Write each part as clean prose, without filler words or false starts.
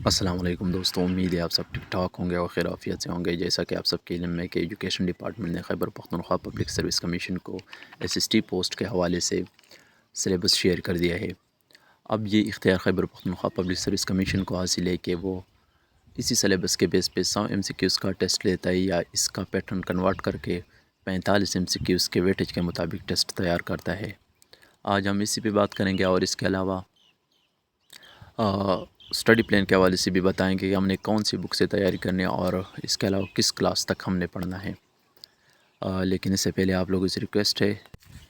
السلام علیکم دوستوں، امید ہے آپ سب ٹھیک ٹھاک ہوں گے اور خیر عافیت سے ہوں گے۔ جیسا کہ آپ سب کے علم میں کہ ایجوکیشن ڈپارٹمنٹ نے Khyber Pakhtunkhwa public service commission کو SST پوسٹ کے حوالے سے سلیبس شیئر کر دیا ہے۔ اب یہ اختیار Khyber Pakhtunkhwa public service commission کو حاصل ہے کہ وہ اسی سلیبس کے بیس پہ 100 MCQs کا ٹیسٹ لیتا ہے یا اس کا پیٹرن کنورٹ کر کے 45 MCQs کے ویٹیج کے مطابق ٹیسٹ تیار کرتا ہے۔ آج ہم اسی پہ بات کریں گے اور اس کے علاوہ اسٹڈی پلان کے حوالے سے بھی بتائیں گے کہ ہم نے کون سی بک سے تیاری کرنی ہے اور اس کے علاوہ کس کلاس تک ہم نے پڑھنا ہے۔ لیکن اس سے پہلے آپ لوگوں سے ریکویسٹ ہے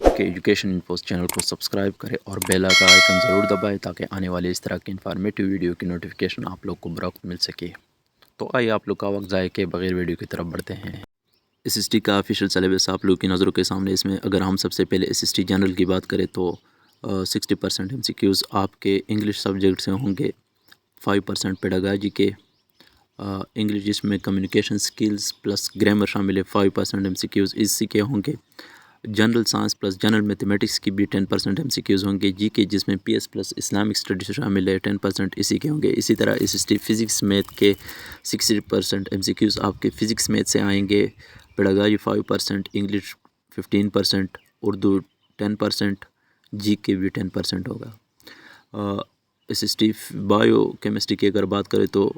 کہ ایجوکیشن انفوز چینل کو سبسکرائب کریں اور بیل کا آئیکن ضرور دبائیں تاکہ آنے والے اس طرح کی انفارمیٹیو ویڈیو کی نوٹیفیکیشن آپ لوگ کو بروقت مل سکے۔ تو آئیے آپ لوگ کا وقت ضائع کے بغیر ویڈیو کی طرف بڑھتے ہیں۔ SST کا آفیشیل سلیبس آپ لوگ کی نظروں کے سامنے۔ اس میں اگر ہم سب سے پہلے SST جنرل کی بات کریں تو 60% MCQs آپ کے انگلش سبجیکٹ سے ہوں گے، 5% پیڈاگاجی کے انگلش جس میں کمیونیکیشن سکلز پلس گرامر شامل ہے، 5% MCQs اسی کے ہوں گے۔ General science plus general mathematics کی بھی 10% MCQs ہوں گے۔ جی کے جس میں PS پلس اسلامک اسٹڈیز شامل ہے، 10% اسی کے ہوں گے۔ اسی طرح SST فزکس میتھ کے 60% MCQs آپ کے فزکس میتھ سے آئیں گے، پیڈاگاجی 5%، انگلش 15%، اردو 10%، جی کے بھی 10% ہوگا۔ SST بایو کیمسٹری کی اگر بات کریں تو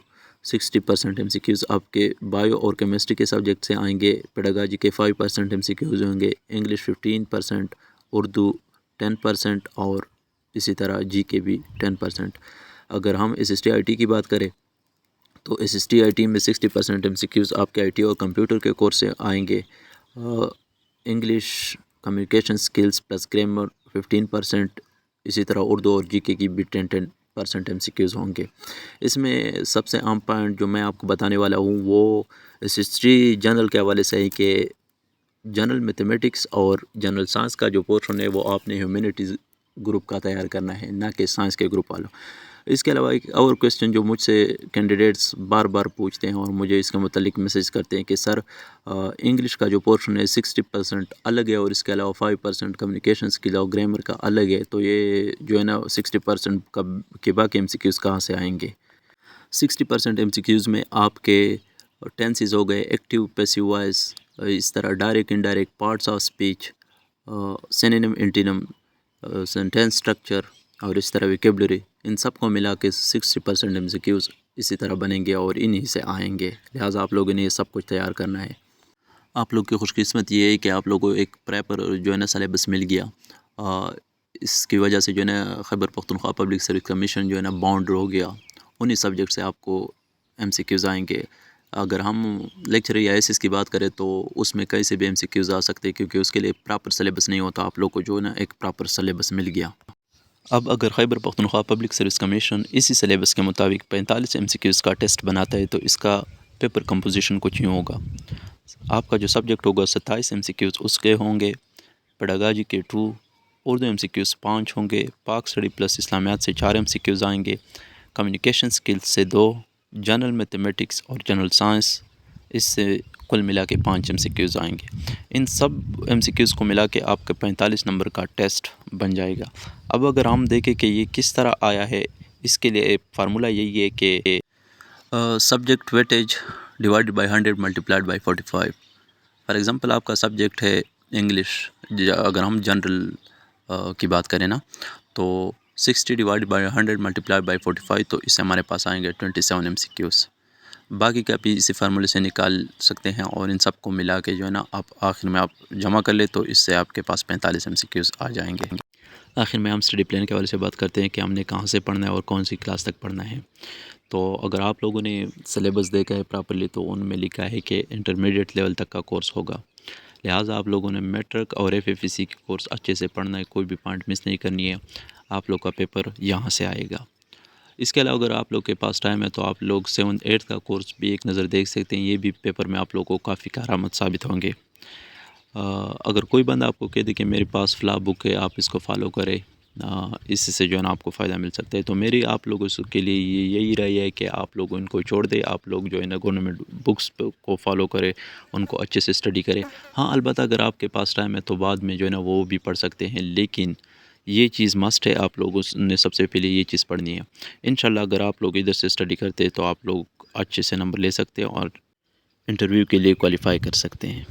60% MCQs آپ کے بایو اور کیمسٹری کے سبجیکٹ سے آئیں گے، پیڈاگاجی کے 5% MCQs ہوں گے، انگلش 15%، اردو 10% اور اسی طرح جی کے بھی 10%۔ اگر ہم SST IT کی بات کریں تو SST IT میں 60% MCQs آپ کے IT اور کمپیوٹر کے کورس سے آئیں گے، English communication skills plus grammar 15%، اسی طرح اردو اور جی کے کی بھی 10% MCQs ہوں گے۔ اس میں سب سے اہم پوائنٹ جو میں آپ کو بتانے والا ہوں وہ SST جنرل کے حوالے سے ہے کہ جنرل میتھمیٹکس اور جنرل سائنس کا جو پورشن ہے وہ آپ نے ہیومینٹیز گروپ کا تیار کرنا ہے، نہ کہ سائنس کے گروپ والوں۔ اس کے علاوہ ایک اور کویسچن جو مجھ سے کینڈیڈیٹس بار بار پوچھتے ہیں اور مجھے اس کے متعلق میسیج کرتے ہیں کہ سر انگلش کا جو پورشن ہے 60% الگ ہے اور اس کے علاوہ 5% کمیونیکیشن اسکل اور گرامر کا الگ ہے، تو یہ جو ہے نا 60% کے باقی MCQs کہاں سے آئیں گے؟ 60% MCQs میں آپ کے ٹینسز ہو گئے، ایکٹیو پیسیو وائس، اس طرح direct indirect parts of speech, synonym antonym, sentence structure اور اس طرح ویکیبلری، ان سب کو ملا کے 60% MCQs اسی طرح بنیں گے اور انہی سے آئیں گے، لہٰذا آپ لوگوں نے یہ سب کچھ تیار کرنا ہے۔ آپ لوگ کی خوش قسمت یہ ہے کہ آپ لوگوں کو ایک پریپر جو ہے نا سلیبس مل گیا، اس کی وجہ سے جو ہے نا Khyber Pakhtunkhwa public service commission جو ہے نا باؤنڈ ہو گیا، انہی سبجیکٹ سے آپ کو MCQs آئیں گے۔ اگر ہم لیکچر یا ایسس کی بات کریں تو اس میں کئی سے بھی MCQs آ سکتے ہیں کیونکہ اس کے لیے پراپر سلیبس نہیں ہوتا، آپ لوگ کو جو ہے نا ایک پراپر سلیبس مل گیا۔ اب اگر Khyber Pakhtunkhwa public service commission اسی سلیبس کے مطابق 45 MCQs کا ٹیسٹ بناتا ہے تو اس کا پیپر کمپوزیشن کچھ یوں ہوگا۔ آپ کا جو سبجیکٹ ہوگا 27 MCQs اس کے ہوں گے، پیڈاگاجی کے 2، اردو MCQs 5 ہوں گے، پاک اسٹڈی پلس اسلامیات سے 4 MCQs آئیں گے، کمیونیکیشن سکلز سے 2، جنرل میتھمیٹکس اور جنرل سائنس اس سے کل ملا کے 5 MCQs آئیں گے۔ ان سب MCQs کو ملا کے آپ کا 45 نمبر کا ٹیسٹ بن جائے گا۔ اب اگر ہم دیکھیں کہ یہ کس طرح آیا ہے، اس کے لیے فارمولہ یہی ہے کہ subject weightage divide by 100 multiplied by 45۔ For example آپ کا سبجیکٹ ہے انگلش، اگر ہم جنرل کی بات کریں نا تو 60 ڈیوائڈ بائی 100 ملٹیپلائڈ بائی 45، تو اس سے ہمارے پاس آئیں گے 27 MCQs۔ باقی کا بھی اسی فارمولے سے نکال سکتے ہیں اور ان سب کو ملا کے جو ہے نا آپ آخر میں آپ جمع کر لیں تو اس سے آپ کے پاس 45 MCQs آ جائیں گے۔ آخر میں ہم اسٹڈی پلان کے حوالے سے بات کرتے ہیں کہ ہم نے کہاں سے پڑھنا ہے اور کون سی کلاس تک پڑھنا ہے۔ تو اگر آپ لوگوں نے سلیبس دیکھا ہے پراپرلی تو ان میں لکھا ہے کہ انٹرمیڈیٹ لیول تک کا کورس ہوگا، لہٰذا آپ لوگوں نے میٹرک اور FFEC کے کورس اچھے سے پڑھنا ہے، کوئی بھی پوائنٹ مس نہیں کرنی ہے، آپ لوگ کا پیپر یہاں سے آئے گا۔ اس کے علاوہ اگر آپ لوگ کے پاس ٹائم ہے تو آپ لوگ 7th 8th کا کورس بھی ایک نظر دیکھ سکتے ہیں، یہ بھی پیپر میں آپ لوگوں کو کافی کارآمد ثابت ہوں گے۔ اگر کوئی بندہ آپ کو کہہ دے کہ میرے پاس فلاں بک ہے آپ اس کو فالو کرے، اس سے جو ہے نا آپ کو فائدہ مل سکتا ہے، تو میری آپ لوگوں کے لیے یہی رائے ہے کہ آپ لوگ ان کو چھوڑ دیں، آپ لوگ جو ہے نا گورنمنٹ بکس کو فالو کرے، ان کو اچھے سے اسٹڈی کرے۔ ہاں البتہ اگر آپ کے پاس ٹائم ہے تو بعد میں جو ہے نا وہ بھی پڑھ سکتے ہیں، لیکن یہ چیز مسٹ ہے، آپ لوگوں نے سب سے پہلے یہ چیز پڑھنی ہے۔ انشاءاللہ اگر آپ لوگ ادھر سے اسٹڈی کرتے تو آپ لوگ اچھے سے نمبر لے سکتے ہیں اور انٹرویو کے لیے کوالیفائی کر سکتے ہیں۔